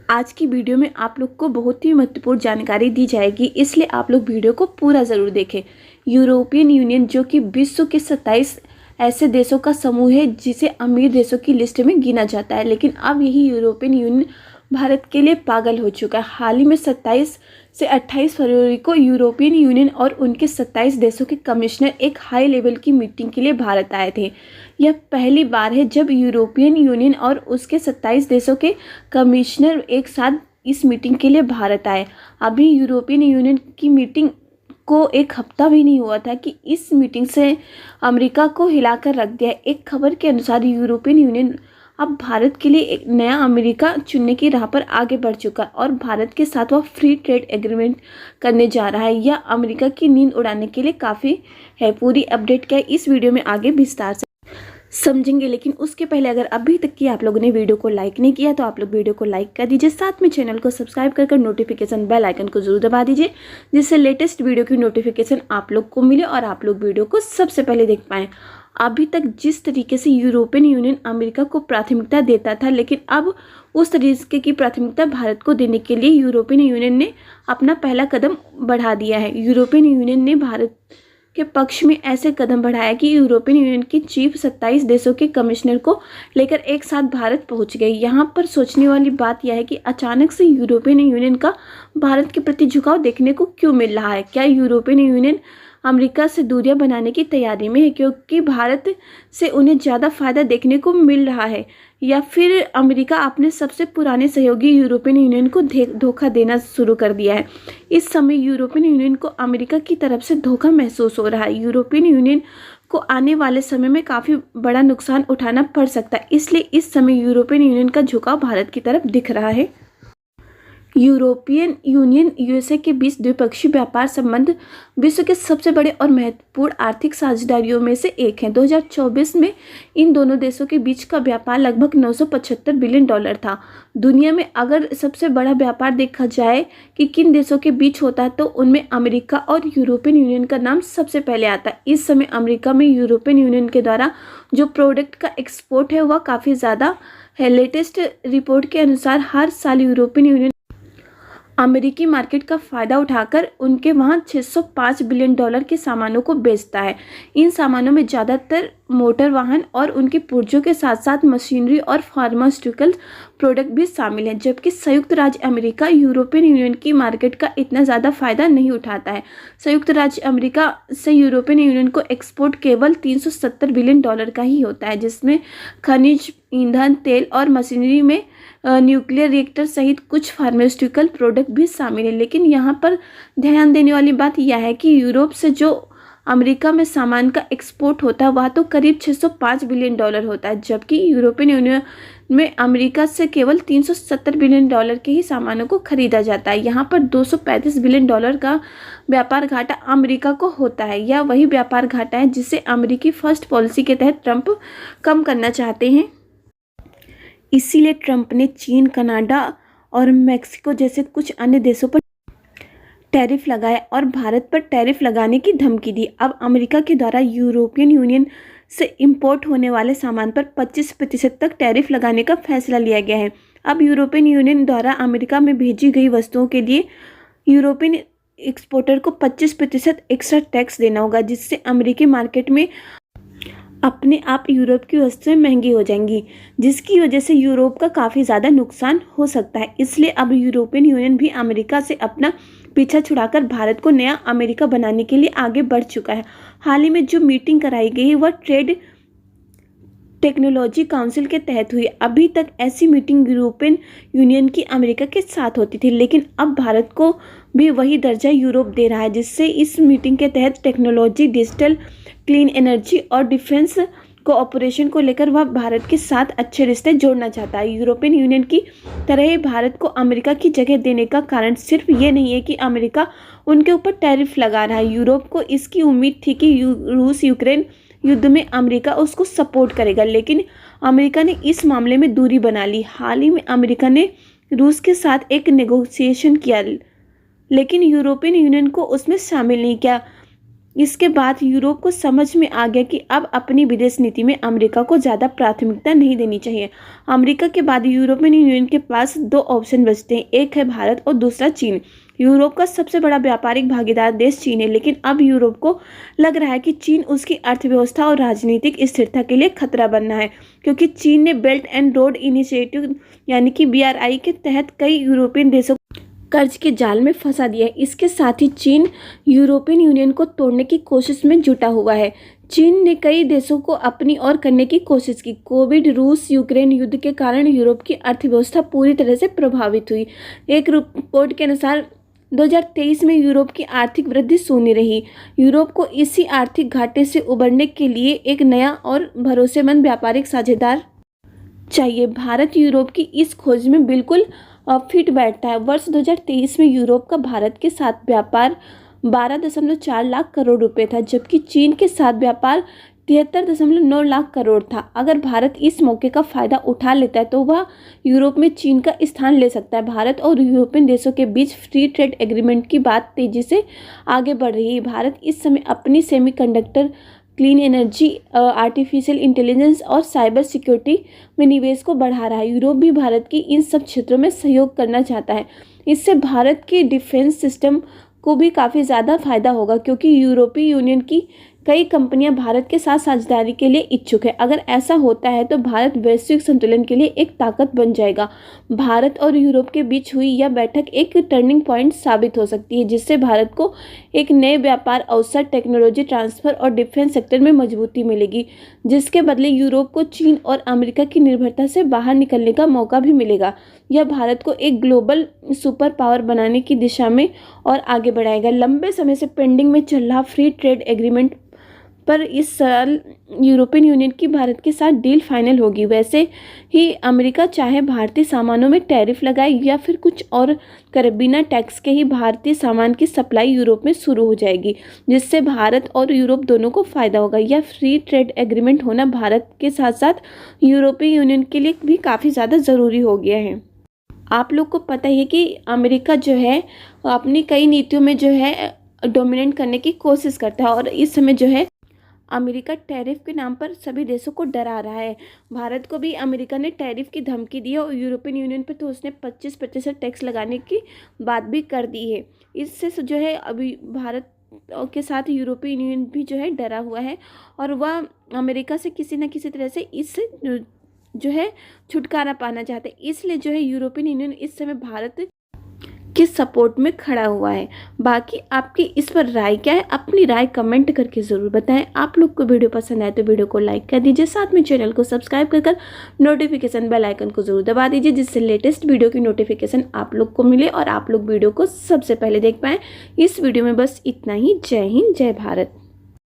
आज की वीडियो में आप लोग को बहुत ही महत्वपूर्ण जानकारी दी जाएगी, इसलिए आप लोग वीडियो को पूरा ज़रूर देखें। यूरोपियन यूनियन जो कि विश्व के 27 ऐसे देशों का समूह है जिसे अमीर देशों की लिस्ट में गिना जाता है, लेकिन अब यही यूरोपियन यूनियन भारत के लिए पागल हो चुका है। हाल ही में 27 से 28 फरवरी को यूरोपियन यूनियन और उनके 27 देशों के कमिश्नर एक हाई लेवल की मीटिंग के लिए भारत आए थे। यह पहली बार है जब यूरोपियन यूनियन और उसके 27 देशों के कमिश्नर एक साथ इस मीटिंग के लिए भारत आए। अभी यूरोपियन यूनियन की मीटिंग को एक हफ्ता भी नहीं हुआ था कि इस मीटिंग से अमेरिका को हिलाकर रख दिया। एक खबर के अनुसार यूरोपियन यूनियन अब भारत के लिए एक नया अमेरिका चुनने की राह पर आगे बढ़ चुका है और भारत के साथ वह फ्री ट्रेड एग्रीमेंट करने जा रहा है। यह अमेरिका की नींद उड़ाने के लिए काफ़ी है। पूरी अपडेट क्या है इस वीडियो में आगे विस्तार से समझेंगे, लेकिन उसके पहले अगर अभी तक की आप लोगों ने वीडियो को लाइक नहीं किया तो आप लोग वीडियो को लाइक कर दीजिए, साथ में चैनल को सब्सक्राइब कर नोटिफिकेशन बेल आइकन को जरूर दबा दीजिए, जिससे लेटेस्ट वीडियो की नोटिफिकेशन आप लोग को मिले और आप लोग वीडियो को सबसे पहले देख पाएँ। अभी तक जिस तरीके से यूरोपियन यूनियन अमेरिका को प्राथमिकता देता था, लेकिन अब उस तरीके की प्राथमिकता भारत को देने के लिए यूरोपियन यूनियन ने अपना पहला कदम बढ़ा दिया है। यूरोपियन यूनियन ने भारत के पक्ष में ऐसे कदम बढ़ाया कि यूरोपियन यूनियन की चीफ 27 देशों के कमिश्नर को लेकर एक साथ भारत पहुंच गए। यहाँ पर सोचने वाली बात यह है कि अचानक से यूरोपियन यूनियन का भारत के प्रति झुकाव देखने को क्यों मिल रहा है। क्या यूरोपियन यूनियन अमेरिका से दूरियां बनाने की तैयारी में है क्योंकि भारत से उन्हें ज़्यादा फायदा देखने को मिल रहा है, या फिर अमेरिका अपने सबसे पुराने सहयोगी यूरोपियन यूनियन को धोखा देना शुरू कर दिया है। इस समय यूरोपियन यूनियन को अमेरिका की तरफ से धोखा महसूस हो रहा है। यूरोपियन यूनियन को आने वाले समय में काफ़ी बड़ा नुकसान उठाना पड़ सकता है, इसलिए इस समय यूरोपियन यूनियन का झुकाव भारत की तरफ दिख रहा है। यूरोपियन यूनियन यूएसए के बीच द्विपक्षीय व्यापार संबंध विश्व के सबसे बड़े और महत्वपूर्ण आर्थिक साझेदारियों में से एक है। 2024 में इन दोनों देशों के बीच का व्यापार लगभग 975 बिलियन डॉलर था। दुनिया में अगर सबसे बड़ा व्यापार देखा जाए कि किन देशों के बीच होता है तो उनमें अमेरिका और यूरोपियन यूनियन का नाम सबसे पहले आता है। इस समय अमेरिका में यूरोपियन यूनियन के द्वारा जो प्रोडक्ट का एक्सपोर्ट है वह काफ़ी ज़्यादा है। लेटेस्ट रिपोर्ट के अनुसार हर साल यूरोपियन यूनियन अमेरिकी मार्केट का फ़ायदा उठाकर उनके वहाँ 605 बिलियन डॉलर के सामानों को बेचता है। इन सामानों में ज़्यादातर मोटर वाहन और उनके पुर्जों के साथ साथ मशीनरी और फार्मास्यूटिकल प्रोडक्ट भी शामिल हैं, जबकि संयुक्त राज्य अमेरिका यूरोपियन यूनियन की मार्केट का इतना ज़्यादा फायदा नहीं उठाता है। संयुक्त राज्य अमेरिका से यूरोपियन यूनियन को एक्सपोर्ट केवल 370 बिलियन डॉलर का ही होता है, जिसमें खनिज, ईंधन, तेल और मशीनरी में न्यूक्लियर रिएक्टर सहित कुछ फार्मास्यूटिकल प्रोडक्ट भी शामिल है। लेकिन यहाँ पर ध्यान देने वाली बात यह है कि यूरोप से जो अमेरिका में सामान का एक्सपोर्ट होता है वह तो करीब 605 बिलियन डॉलर होता है, जबकि यूरोपियन यूनियन में अमेरिका से केवल 370 बिलियन डॉलर के ही सामानों को खरीदा जाता है। यहाँ पर 235 बिलियन डॉलर का व्यापार घाटा अमेरिका को होता है। यह वही व्यापार घाटा है जिसे अमेरिकी फर्स्ट पॉलिसी के तहत ट्रंप कम करना चाहते हैं। इसीलिए ट्रंप ने चीन, कनाडा और मेक्सिको जैसे कुछ अन्य देशों पर टैरिफ लगाए और भारत पर टैरिफ लगाने की धमकी दी। अब अमेरिका के द्वारा यूरोपियन यूनियन से इंपोर्ट होने वाले सामान पर 25% तक टैरिफ लगाने का फैसला लिया गया है। अब यूरोपियन यूनियन द्वारा अमेरिका में भेजी गई वस्तुओं के लिए यूरोपियन एक्सपोर्टर को 25% एक्स्ट्रा टैक्स देना होगा, जिससे अमेरिकी मार्केट में अपने आप यूरोप की वस्तुएं महंगी हो जाएंगी, जिसकी वजह से यूरोप का काफ़ी ज़्यादा नुकसान हो सकता है। इसलिए अब यूरोपियन यूनियन भी अमेरिका से अपना पीछा छुड़ाकर भारत को नया अमेरिका बनाने के लिए आगे बढ़ चुका है। हाल ही में जो मीटिंग कराई गई वह ट्रेड टेक्नोलॉजी काउंसिल के तहत हुई। अभी तक ऐसी मीटिंग यूरोपियन यूनियन की अमेरिका के साथ होती थी, लेकिन अब भारत को भी वही दर्जा यूरोप दे रहा है, जिससे इस मीटिंग के तहत टेक्नोलॉजी, डिजिटल, क्लीन एनर्जी और डिफेंस कोऑपरेशन को लेकर वह भारत के साथ अच्छे रिश्ते जोड़ना चाहता है। यूरोपियन यूनियन की तरह ही भारत को अमेरिका की जगह देने का कारण सिर्फ ये नहीं है कि अमेरिका उनके ऊपर टैरिफ लगा रहा है। यूरोप को इसकी उम्मीद थी कि रूस यूक्रेन युद्ध में अमेरिका उसको सपोर्ट करेगा, लेकिन अमेरिका ने इस मामले में दूरी बना ली। हाल ही में अमेरिका ने रूस के साथ एक नेगोशिएशन किया, लेकिन यूरोपियन यूनियन को उसमें शामिल नहीं किया। इसके बाद यूरोप को समझ में आ गया कि अब अपनी विदेश नीति में अमेरिका को ज़्यादा प्राथमिकता नहीं देनी चाहिए। अमेरिका के बाद यूरोपियन यूनियन के पास दो ऑप्शन बचते हैं, एक है भारत और दूसरा चीन। यूरोप का सबसे बड़ा व्यापारिक भागीदार देश चीन है, लेकिन अब यूरोप को लग रहा है कि चीन उसकी अर्थव्यवस्था और राजनीतिक स्थिरता के लिए खतरा बनना है, क्योंकि चीन ने बेल्ट एंड रोड इनिशिएटिव यानी कि BRI के तहत कई यूरोपियन देशों कर्ज के जाल में फंसा दिया है। इसके साथ ही चीन यूरोपियन यूनियन को तोड़ने की कोशिश में जुटा हुआ है। चीन ने कई देशों को अपनी ओर करने की कोशिश की। कोविड, रूस यूक्रेन युद्ध के कारण यूरोप की अर्थव्यवस्था पूरी तरह से प्रभावित हुई। एक रिपोर्ट के अनुसार 2023 में यूरोप की आर्थिक वृद्धि शून्य रही। यूरोप को इसी आर्थिक घाटे से उबरने के लिए एक नया और भरोसेमंद व्यापारिक साझेदार चाहिए। भारत यूरोप की इस खोज में बिल्कुल फिट बैठता है। वर्ष 2023 में यूरोप का भारत के साथ व्यापार 12.4 लाख करोड़ रुपए था, जबकि चीन के साथ व्यापार 73.9 लाख करोड़ था। अगर भारत इस मौके का फायदा उठा लेता है तो वह यूरोप में चीन का स्थान ले सकता है। भारत और यूरोपियन देशों के बीच फ्री ट्रेड एग्रीमेंट की बात तेजी से आगे बढ़ रही है। भारत इस समय अपनी semiconductor, clean energy, artificial intelligence और साइबर सिक्योरिटी में निवेश को बढ़ा रहा है। यूरोप भी भारत की इन सब क्षेत्रों में सहयोग करना चाहता है। इससे भारत के डिफेंस सिस्टम को भी काफ़ी ज़्यादा फायदा होगा, क्योंकि यूरोपीय यूनियन की कई कंपनियां भारत के साथ साझेदारी के लिए इच्छुक है। अगर ऐसा होता है तो भारत वैश्विक संतुलन के लिए एक ताकत बन जाएगा। भारत और यूरोप के बीच हुई यह बैठक एक टर्निंग पॉइंट साबित हो सकती है, जिससे भारत को एक नए व्यापार अवसर, टेक्नोलॉजी ट्रांसफर और डिफेंस सेक्टर में मजबूती मिलेगी, जिसके बदले यूरोप को चीन और अमेरिका की निर्भरता से बाहर निकलने का मौका भी मिलेगा। यह भारत को एक ग्लोबल सुपर पावर बनाने की दिशा में और आगे बढ़ाएगा। लंबे समय से पेंडिंग में चल रहा फ्री ट्रेड एग्रीमेंट पर इस साल यूरोपियन यूनियन की भारत के साथ डील फाइनल होगी। वैसे ही अमेरिका चाहे भारतीय सामानों में टैरिफ लगाए या फिर कुछ और करे, बिना टैक्स के ही भारतीय सामान की सप्लाई यूरोप में शुरू हो जाएगी, जिससे भारत और यूरोप दोनों को फ़ायदा होगा। यह फ्री ट्रेड एग्रीमेंट होना भारत के साथ साथ यूरोपीय यूनियन के लिए भी काफ़ी ज़्यादा ज़रूरी हो गया है। आप लोग को पता ही है कि अमेरिका जो है अपनी कई नीतियों में जो है डोमिनेट करने की कोशिश करता है, और इस समय जो है अमेरिका टैरिफ के नाम पर सभी देशों को डरा रहा है। भारत को भी अमेरिका ने टैरिफ की धमकी दी है, और यूरोपियन यूनियन पर तो उसने 25% टैक्स लगाने की बात भी कर दी है। इससे जो है अभी भारत के साथ यूरोपियन यूनियन भी जो है डरा हुआ है, और वह अमेरिका से किसी न किसी तरह से इससे जो है छुटकारा पाना चाहते हैं। इसलिए जो है यूरोपियन यूनियन इस समय भारत के सपोर्ट में खड़ा हुआ है। बाकी आपकी इस पर राय क्या है? अपनी राय कमेंट करके ज़रूर बताएं। आप लोग को वीडियो पसंद आए तो वीडियो को लाइक कर दीजिए, साथ में चैनल को सब्सक्राइब कर नोटिफिकेशन बेल आइकन को ज़रूर दबा दीजिए, जिससे लेटेस्ट वीडियो की नोटिफिकेशन आप लोग को मिले और आप लोग वीडियो को सबसे पहले देख पाएँ। इस वीडियो में बस इतना ही। जय हिंद, जय भारत।